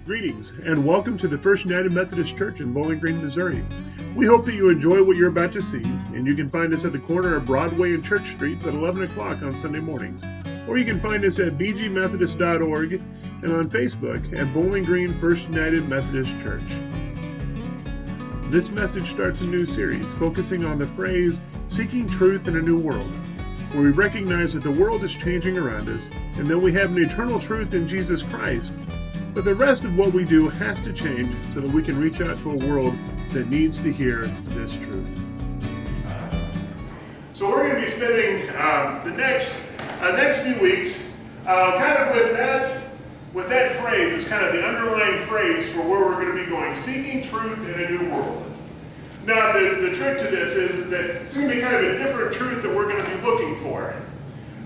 Greetings and welcome to the First United Methodist Church in Bowling Green, Missouri. We hope that you enjoy what you're about to see, and you can find us at the corner of Broadway and Church Streets at 11 o'clock on Sunday mornings. Or you can find us at bgmethodist.org and on Facebook at Bowling Green First United Methodist Church. This message starts a new series focusing on the phrase, seeking truth in a new world, where we recognize that the world is changing around us and that we have an eternal truth in Jesus Christ. But the rest of what we do has to change so that we can reach out to a world that needs to hear this truth. So we're going to be spending the next few weeks kind of with that phrase. It's kind of the underlying phrase for where we're going to be going, seeking truth in a new world. Now the trick to this is that it's going to be kind of a different truth that we're going to be looking for.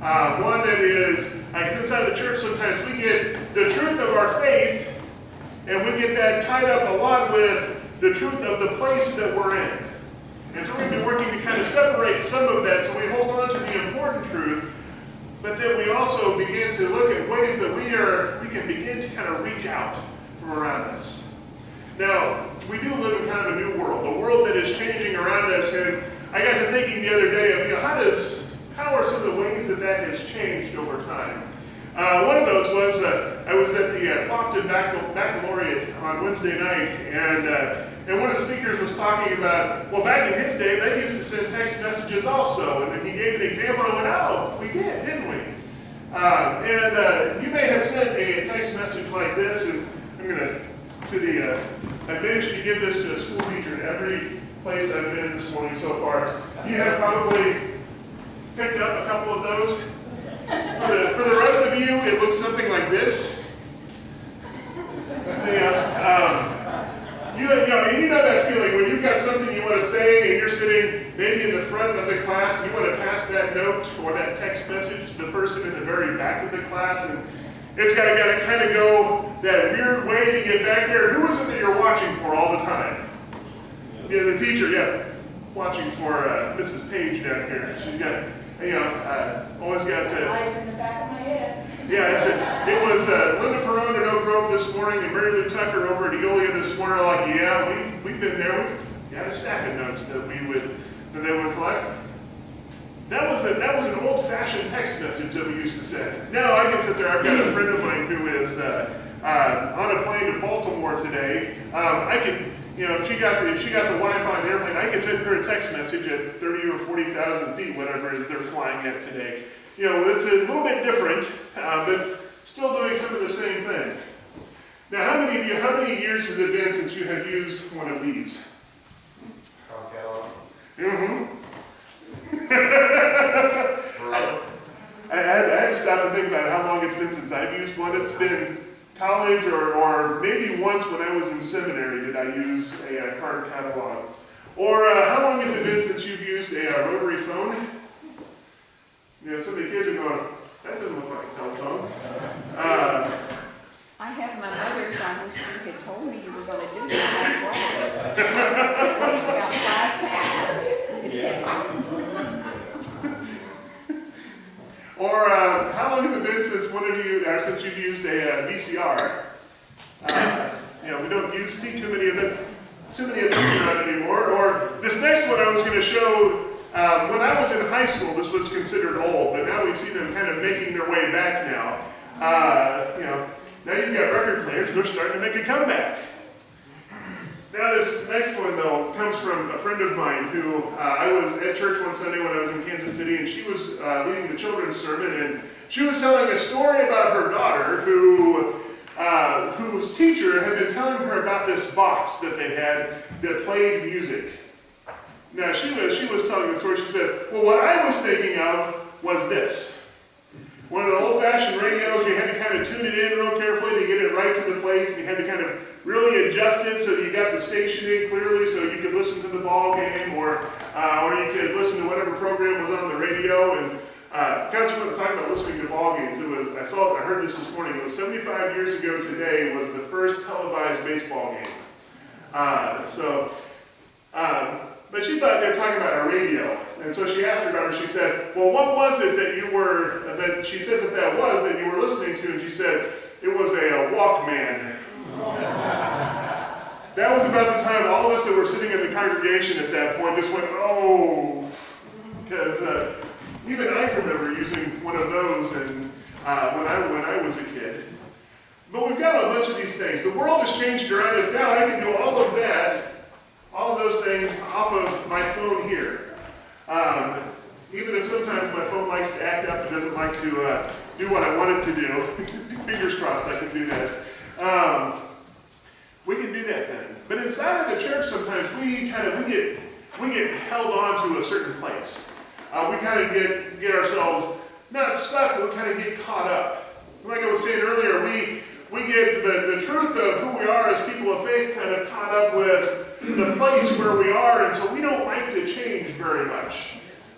One that is, like inside the church sometimes we get the truth of our faith, and we get that tied up a lot with the truth of the place that we're in. And so we're going to be working to kind of separate some of that so we hold on to the important truth, but then we also begin to look at ways that we can begin to kind of reach out from around us. Now, we do live in kind of a new world, a world that is changing around us, and I got to thinking the other day of, how are some of the ways that has changed over time? One of those was I was at the Clopton Baccalaureate on Wednesday night, and one of the speakers was talking about, well, back in his day, they used to send text messages also, and then he gave an example, and I went, oh, we did, didn't we? And you may have sent a text message like this, and I'm going to I managed to give this to a school teacher in every place I've been this morning so far. You have probably picked up a couple of those. For the rest of you, it looks something like this. You know that feeling when you've got something you want to say and you're sitting maybe in the front of the class and you want to pass that note or that text message to the person in the very back of the class, and it's got to kind of go that weird way to get back there. Who is it that you're watching for all the time? Yeah, the teacher, watching for Mrs. Page down here. She's got, always got eyes in the back of my head. Yeah, it was Linda Perone at Oak Grove this morning and Mary Lou Tucker over at Eolia this morning. Like, we've been there. We had a stack of notes that they would collect. That was an old-fashioned text message that we used to send. Now I can sit there. I've got a friend of mine who is on a plane to Baltimore today. I can. If she got the Wi-Fi on the airplane, I could send her a text message at 30 or 40,000 feet, whatever it is they're flying at today. It's a little bit different, but still doing some of the same thing. Now, how many years has it been since you have used one of these? Mm-hmm. I had to stop and think about how long it's been since I've used one. It's been college or maybe once when I was in seminary did I use a card catalog. Or how long has it been since you've used a rotary phone? Some of the kids are going, that doesn't look like a telephone. I have my mother's. I wish you had told me you were going to do that. It weighs about 5 pounds. It's heavy. Or how long has it been since you've used a VCR? We don't see too many of them around anymore. Or this next one I was going to show, when I was in high school, this was considered old, but now we see them kind of making their way back now. Now you've got record players who are starting to make a comeback. Now this next one, though, comes from a friend of mine who I was at church one Sunday when I was in Kansas City, and she was leading the children's sermon, and she was telling a story about her daughter whose teacher had been telling her about this box that they had that played music. Now she was telling the story. She said, well, what I was thinking of was this. One of the old-fashioned radios, you had to kind of tune it in real carefully to get it right to the place, and you had to kind of really adjust it so you got the station in clearly so you could listen to the ball game or you could listen to whatever program was on the radio. And guys, we're talking about listening to ball games. I heard this morning. It was 75 years ago today was the first televised baseball game. But she thought they were talking about a radio. And so she asked her daughter, she said, well, what was it that you were listening to? And she said, it was a Walkman. that was about the time all of us that were sitting in the congregation at that point just went, oh, because even I remember using one of those when I was a kid. But we've got a bunch of these things. The world has changed around us now. I can do all of that, all of those things off of my phone here. Even if sometimes my phone likes to act up and doesn't like to do what I want it to do. Fingers crossed I can do that. We can do that then. But inside of the church sometimes we get held on to a certain place. We kind of get ourselves not stuck, but we kind of get caught up. Like I was saying earlier, we get the truth of who we are as people of faith kind of caught up with the place where we are, and so we don't like to change very much.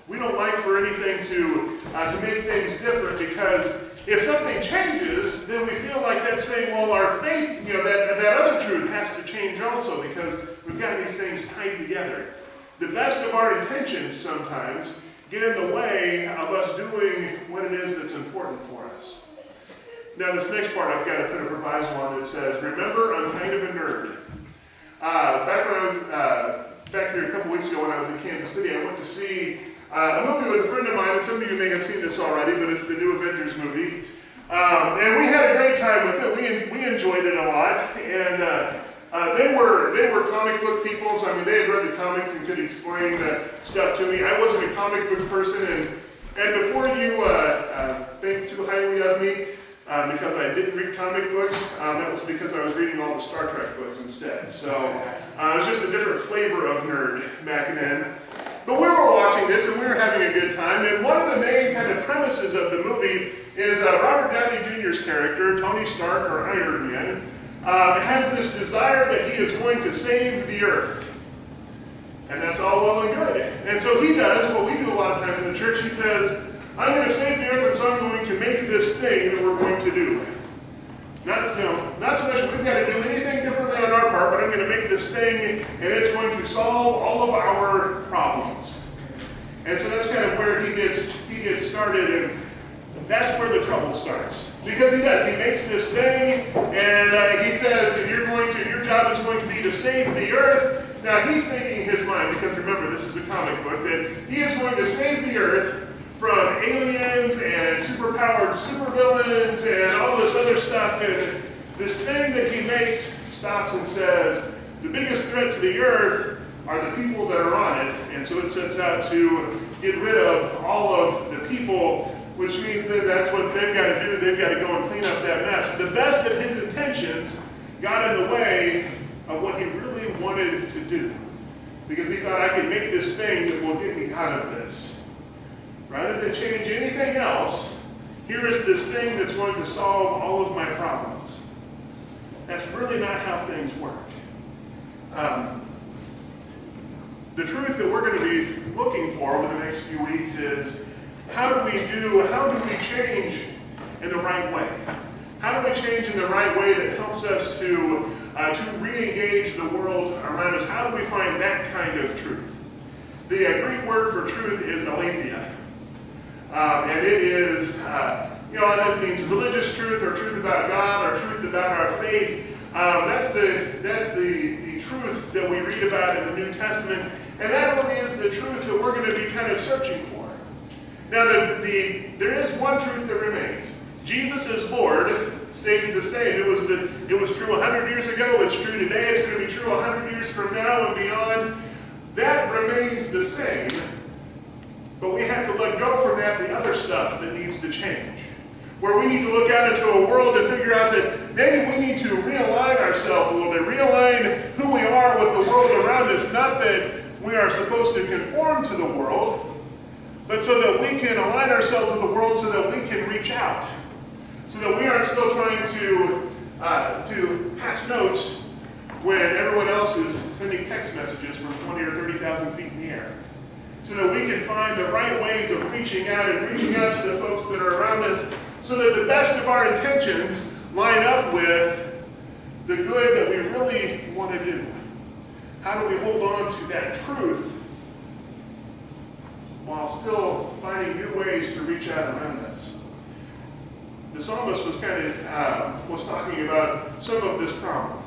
We don't like for anything to make things different, because if something changes, then we feel like that's saying, well, our faith, that other truth has to change also, because we've got these things tied together. The best of our intentions sometimes get in the way of us doing what it is that's important for us. Now, this next part, I've got to put a proviso on that says, remember, I'm kind of a nerd. Back when I was back here a couple weeks ago when I was in Kansas City, I went to see a movie with a friend of mine, and some of you may have seen this already, but it's the new Avengers movie. And we had a great time with it. We enjoyed it a lot. And they were comic book people, so I mean, they had read the comics and could explain stuff to me. I wasn't a comic book person, and before you think too highly of me, because I didn't read comic books, that was because I was reading all the Star Trek books instead. So it was just a different flavor of nerd back then. But we were watching this and we were having a good time, and one of the main kind of premises of the movie is Robert Downey Jr.'s character, Tony Stark, or Iron Man, has this desire that he is going to save the earth. And that's all well and good. And so he does what we do a lot of times in the church. He says, I'm going to save the earth, and so I'm going to make this thing that we're going to do. Not so much we've got to do anything differently on our part, but I'm going to make this thing, and it's going to solve all of our problems. And so that's kind of where he gets started, and that's where the trouble starts. Because he does. He makes this thing, and he says, your job is going to be to save the earth. Now, he's thinking in his mind, because remember, this is a comic book, that he is going to save the earth from aliens and superpowered supervillains and all this other stuff. And this thing that he makes stops and says, the biggest threat to the earth are the people that are on it. And so it sets out to get rid of all of the people, which means that that's what they've got to do. They've got to go and clean up that mess. The best of his intentions got in the way of what he really wanted to do, because he thought, I can make this thing that will get me out of this. Rather than change anything else, here is this thing that's going to solve all of my problems. That's really not how things work. The truth that we're going to be looking for over the next few weeks is, how do we change in the right way? How do we change in the right way that helps us to re-engage the world around us? How do we find that kind of truth? The Greek word for truth is aletheia. And it is, it means religious truth, or truth about God, or truth about our faith. That's the truth that we read about in the New Testament, and that really is the truth that we're going to be kind of searching for. Now, there is one truth that remains. Jesus is Lord stays the same. It was true 100 years ago. It's true today. It's going to be true 100 years from now and beyond. That remains the same. But we have to let go from that the other stuff that needs to change. Where we need to look out into a world and figure out that maybe we need to realign ourselves a little bit, realign who we are with the world around us. Not that we are supposed to conform to the world, but so that we can align ourselves with the world so that we can reach out. So that we aren't still trying to pass notes when everyone else is sending text messages from 20 or 30,000 feet in the air. So that we can find the right ways of reaching out to the folks that are around us, so that the best of our intentions line up with the good that we really want to do. How do we hold on to that truth while still finding new ways to reach out around us? The psalmist was talking about some of this problem.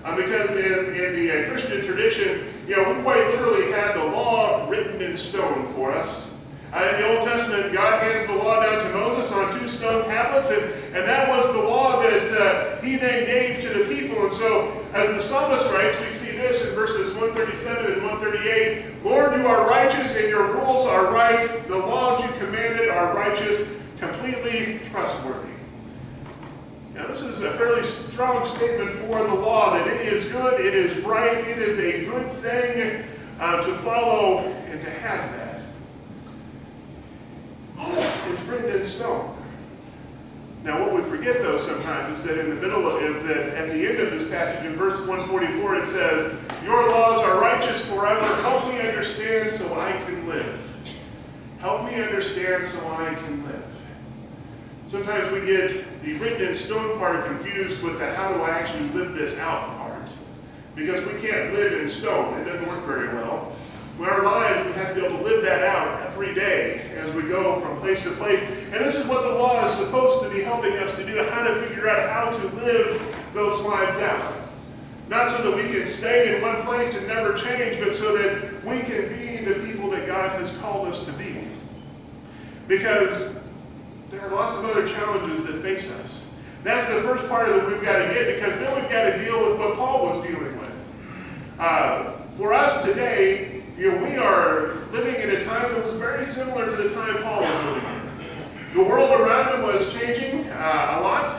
Because in the Christian tradition, we quite literally had the law written in stone for us. In the Old Testament, God hands the law down to Moses on 2 stone tablets, and that was the law that he then gave to the people. And so, as the psalmist writes, we see this in verses 137 and 138. Lord, you are righteous, and your rules are right. The laws you commanded are righteous, completely trustworthy. Now, this is a fairly strong statement for the law, that it is good, it is right, it is a good thing to follow and to have that. It's written in stone. Now, what we forget, though, sometimes is that at the end of this passage, in verse 144, it says, your laws are righteous forever. Help me understand so I can live. Help me understand so I can live. Sometimes we get the written in stone part confused with the how do I actually live this out part. Because we can't live in stone. It doesn't work very well. In our lives, we have to be able to live that out every day as we go from place to place. And this is what the law is supposed to be helping us to do, how to figure out how to live those lives out. Not so that we can stay in one place and never change, but so that we can be the people that God has called us to be. Because there are lots of other challenges that face us. That's the first part that we've got to get, because then we've got to deal with what Paul was dealing with. For us today, we are living in a time that was very similar to the time Paul was living in. The world around him was changing a lot.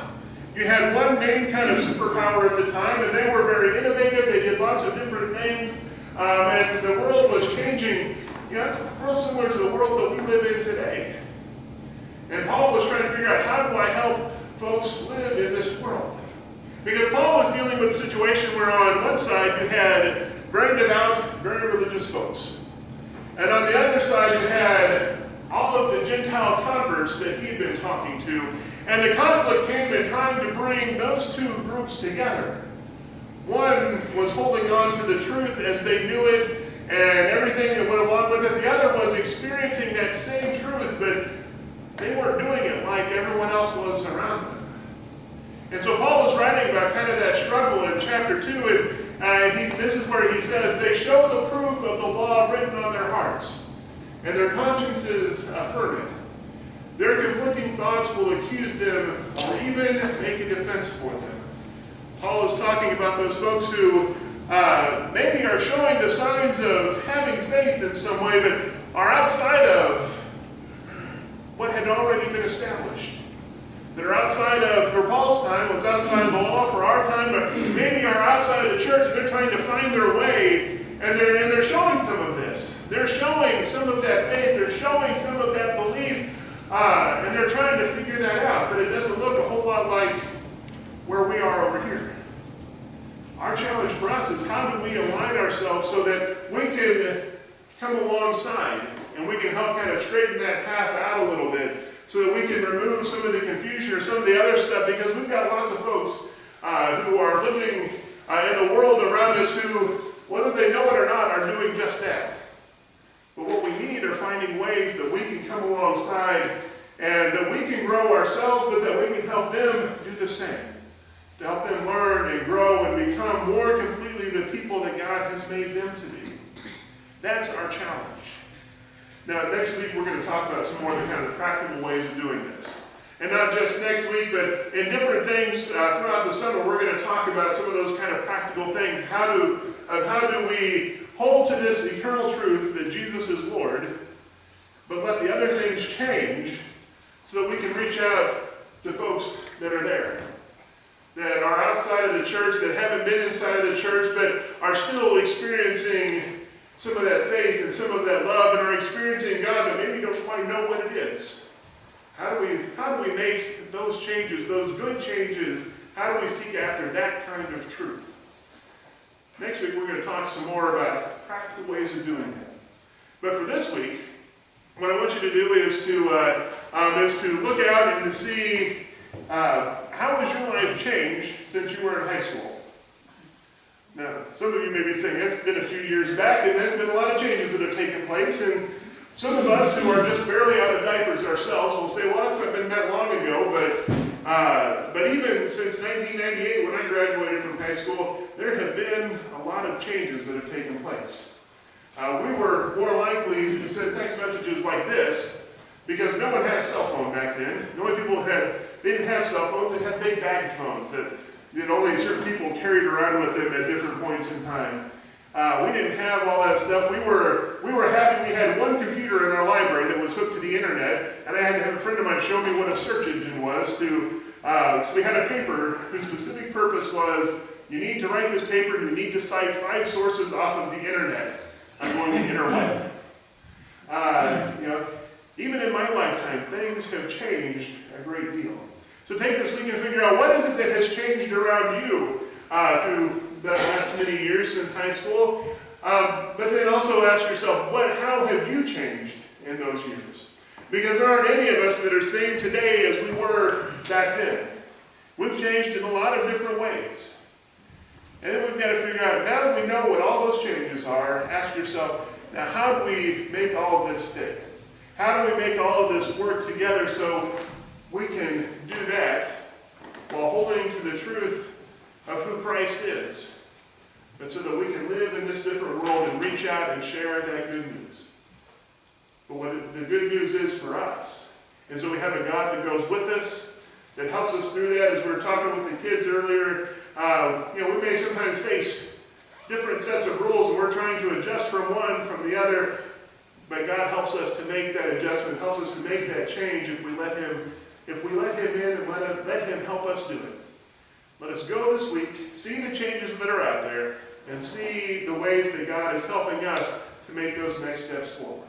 You had one main kind of superpower at the time, and they were very innovative. They did lots of different things, and the world was changing. It's real similar to the world that we live in today. And Paul was trying to figure out, how do I help folks live in this world? Because Paul was dealing with a situation where on one side you had very devout, very religious folks. And on the other side you had all of the Gentile converts that he had been talking to. And the conflict came in trying to bring those two groups together. One was holding on to the truth as they knew it and everything that went along with it. The other was experiencing that same truth, but they weren't doing it like everyone else was around them. And so Paul is writing about kind of that struggle in chapter 2, and this is where he says, they show the proof of the law written on their hearts, and their consciences affirm it. Their conflicting thoughts will accuse them or even make a defense for them. Paul is talking about those folks who maybe are showing the signs of having faith in some way, but are outside of what had already been established. That are outside of, for Paul's time, was outside of the law. For our time, but maybe are outside of the church, and they're trying to find their way, and they're showing some of this. They're showing some of that faith. They're showing some of that belief, and they're trying to figure that out. But it doesn't look a whole lot like where we are over here. Our challenge for us is, how do we align ourselves so that we can come alongside and we can help kind of straighten that path out a little bit, so that we can remove some of the confusion or some of the other stuff, because we've got lots of folks who are living in the world around us who, whether they know it or not, are doing just that. But what we need are finding ways that we can come alongside and that we can grow ourselves, but that we can help them do the same. To help them learn and grow and become more completely the people that God has made them to be. That's our challenge. Now, next week we're going to talk about some more of the kind of practical ways of doing this. And not just next week, but in different things throughout the summer, we're going to talk about some of those kind of practical things. How do we hold to this eternal truth that Jesus is Lord, but let the other things change so that we can reach out to folks that are there, that are outside of the church, that haven't been inside of the church, but are still experiencing some of that faith and some of that love, and are experiencing God, but maybe don't quite know what it is. How do we make those changes, those good changes? How do we seek after that kind of truth? Next week we're going to talk some more about practical ways of doing that. But for this week, what I want you to do is to look out and to see how has your life changed since you were in high school. Now, some of you may be saying, that's been a few years back, and there's been a lot of changes that have taken place, and some of us who are just barely out of diapers ourselves will say, well, that's not been that long ago, but even since 1998, when I graduated from high school, there have been a lot of changes that have taken place. We were more likely to send text messages like this because no one had a cell phone back then. The only people they didn't have cell phones, they had big bag phones that only certain people carried around with them at different points in time. We didn't have all that stuff. We were happy we had one computer in our library that was hooked to the internet, and I had to have a friend of mine show me what a search engine was. So we had a paper whose specific purpose was, you need to write this paper, and you need to cite 5 sources off of the internet. I'm going the interweb. Even in my lifetime, things have changed a great deal. So take this week and figure out what is it that has changed around you through the last many years since high school. But then also ask yourself, how have you changed in those years? Because there aren't any of us that are same today as we were back then. We've changed in a lot of different ways. And then we've got to figure out, now that we know what all those changes are, ask yourself, now how do we make all of this fit? How do we make all of this work together so we can do that while holding to the truth of who Christ is, but so that we can live in this different world and reach out and share that good news. But what the good news is for us is that we have a God that goes with us, that helps us through that. As we were talking with the kids earlier, we may sometimes face different sets of rules, and we're trying to adjust from one from the other, but God helps us to make that adjustment, helps us to make that change if we let Him in and let Him help us do it. Let us go this week, see the changes that are out there, and see the ways that God is helping us to make those next steps forward.